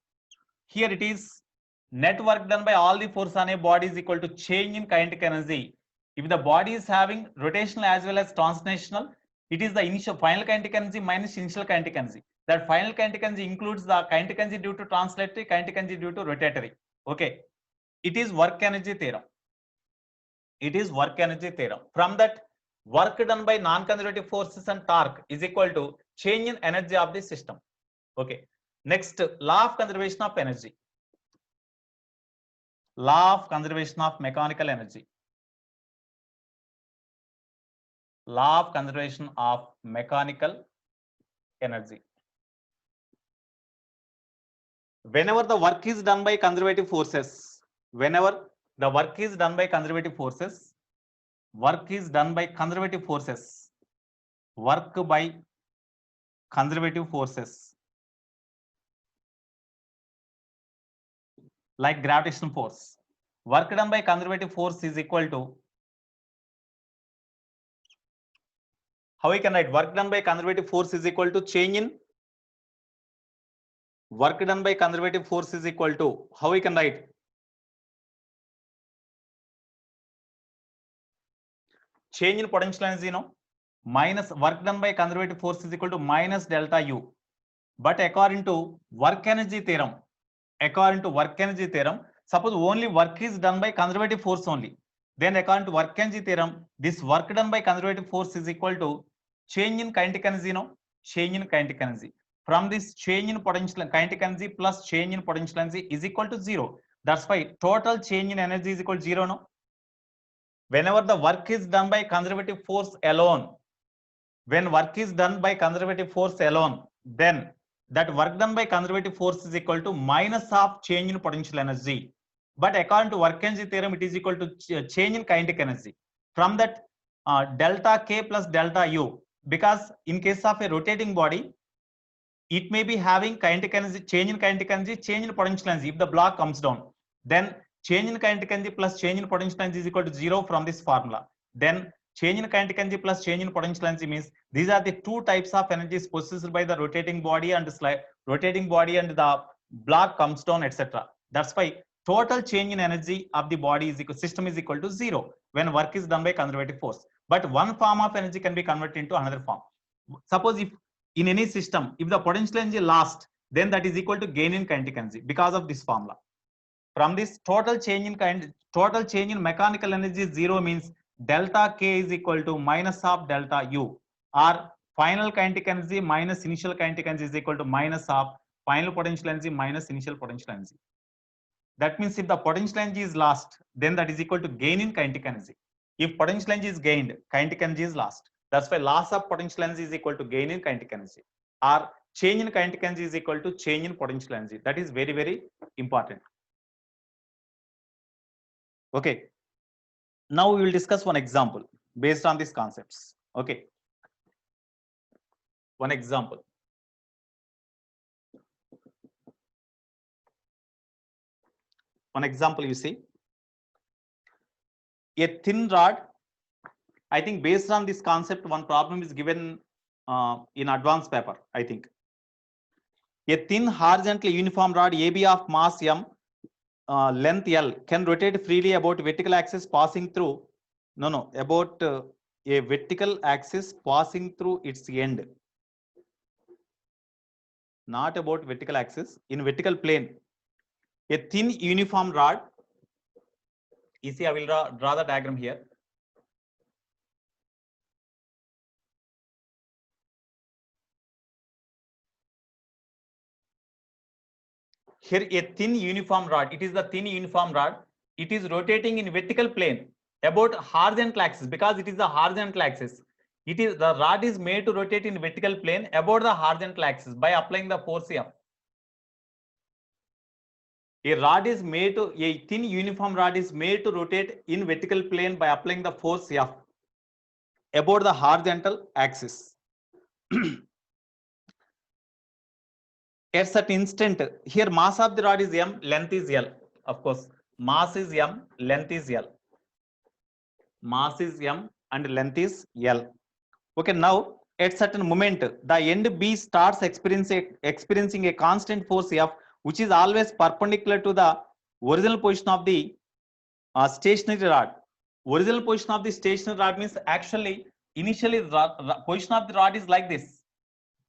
Here it is net work done by all the force on a body is equal to change in kinetic energy. If the body is having rotational as well as translational, it is the initial final kinetic energy minus initial kinetic energy. That final kinetic energy includes the kinetic energy due to translatory, kinetic energy due to rotatory. Okay, it is work energy theorem. It is work energy theorem. From that, work done by non-conservative forces and torque is equal to change in energy of the system. Okay. Next, law of conservation of energy. Law of conservation of mechanical energy. Law of conservation of mechanical energy. Whenever the work is done by conservative forces, whenever the work is done by conservative forces, work is done by conservative forces, work by conservative forces like gravitational force. Work done by conservative force is equal to, how we can write, work done by conservative force is equal to change in work done by conservative force is equal to, how we can write? Change in potential energy, minus work done by conservative force is equal to minus delta U. But according to work energy theorem, suppose only work is done by conservative force only. Then according to work energy theorem, this work done by conservative force is equal to change in kinetic energy, change in kinetic energy. From this change in potential kinetic energy plus change in potential energy is equal to 0. That's why total change in energy is equal to 0, no? Whenever the work is done by conservative force alone, when work is done by conservative force alone, then that work done by conservative force is equal to minus of change in potential energy. But according to work energy theorem, it is equal to change in kinetic energy. From that delta K plus delta U, because in case of a rotating body, it may be having kinetic energy, change in kinetic energy, change in potential energy. If the block comes down, then change in kinetic energy plus change in potential energy is equal to 0 from this formula. Then change in kinetic energy plus change in potential energy means these are the two types of energies possessed by the rotating body and the block comes down, etc. That's why total change in energy of the body is equal, system is equal to 0 when work is done by conservative force. But one form of energy can be converted into another form. Suppose if in any system, if the potential energy lost, then that is equal to gain in kinetic energy because of this formula. From this total change in mechanical energy 0 means delta K is equal to minus of delta U, or final kinetic energy minus initial kinetic energy is equal to minus of final potential energy minus initial potential energy. That means if the potential energy is lost, then that is equal to gain in kinetic energy. If potential energy is gained, kinetic energy is lost. That's why loss of potential energy is equal to gain in kinetic energy, or change in kinetic energy is equal to change in potential energy. That is very, very important. Okay. Now we will discuss one example based on these concepts. Okay. One example. One example, you see, a thin rod. I think based on this concept, one problem is given in advanced paper, I think. A thin horizontally uniform rod AB of mass M, length L, can rotate freely about vertical axis passing through, about a vertical axis passing through its end. Not about vertical axis, in vertical plane. A thin uniform rod, you see, I will draw the diagram here. Here a thin uniform rod, it is the thin uniform rod. It is rotating in vertical plane about horizontal axis, because it is the horizontal axis. It is the rod is made to rotate in vertical plane about the horizontal axis by applying the force F. A rod is made to, a thin uniform rod is made to rotate in vertical plane by applying the force F about the horizontal axis. At such instant, here mass of the rod is M, length is L. Of course, mass is M, length is L. Mass is M and length is L. Okay, now at certain moment, the end B starts experiencing a constant force F, which is always perpendicular to the original position of the stationary rod. Original position of the stationary rod means actually initially the position of the rod is like this.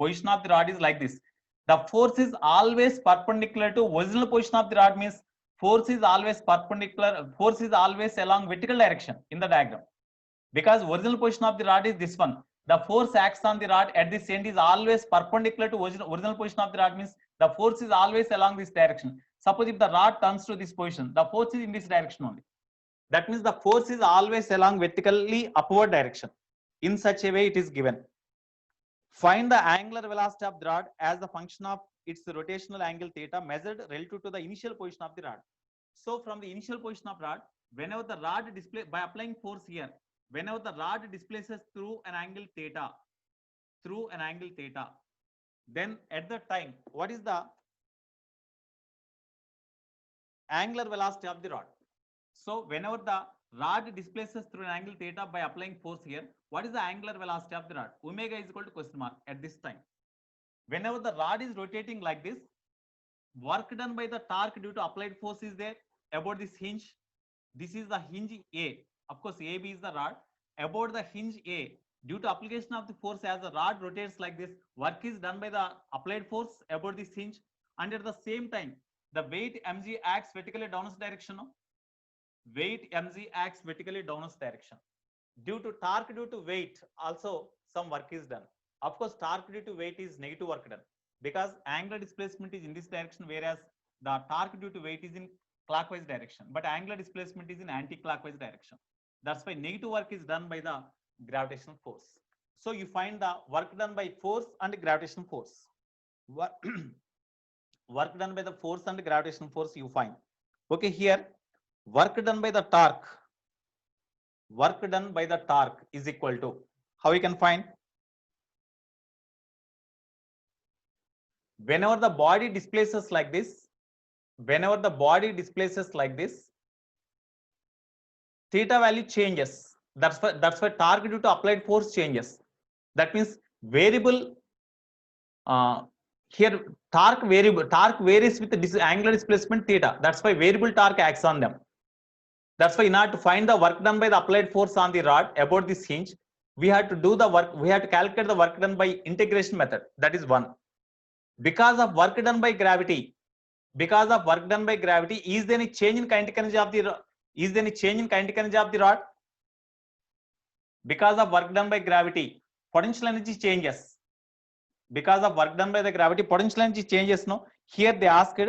Position of the rod is like this. The force is always perpendicular to original position of the rod means force is always perpendicular. Force is always along vertical direction in the diagram. Because original position of the rod is this one. The force acts on the rod at this end is always perpendicular to original position of the rod means the force is always along this direction. Suppose if the rod turns to this position, the force is in this direction only. That means the force is always along vertically upward direction. In such a way it is given. Find the angular velocity of the rod as the function of its rotational angle theta measured relative to the initial position of the rod. So from the initial position of rod, whenever the rod displays, by applying force here, whenever the rod displaces through an angle theta, then at that time, what is the angular velocity of the rod? So whenever the rod displaces through an angle theta by applying force here, what is the angular velocity of the rod? Omega is equal to question mark at this time. Whenever the rod is rotating like this, work done by the torque due to applied force is there about this hinge. This is the hinge A. Of course, AB is the rod. About the hinge A, due to application of the force as the rod rotates like this, work is done by the applied force about this hinge. And at the same time, the weight mg acts vertically downwards direction. Weight mg acts vertically downwards direction. Due to torque due to weight, also some work is done. Of course, torque due to weight is negative work done because angular displacement is in this direction, whereas the torque due to weight is in clockwise direction, but angular displacement is in anti-clockwise direction. That's why negative work is done by the gravitational force. So you find the work done by force and gravitational force. Work done by the force and gravitational force you find. Okay, here work done by the torque. Work done by the torque is equal to, how we can find? Whenever the body displaces like this, theta value changes. That's why torque due to applied force changes. That means variable here torque varies with the angular displacement theta. That's why variable torque acts on them. That's why in order to find the work done by the applied force on the rod about this hinge, we have to do the work, we have to calculate the work done by integration method. That is one. Because of work done by gravity, is there any change in kinetic energy of the rod? Because of work done by gravity, potential energy changes. Because of work done by the gravity, potential energy changes. No, here they asked,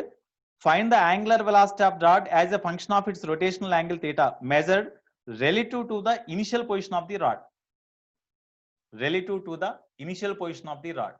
find the angular velocity of rod as a function of its rotational angle theta measured relative to the initial position of the rod.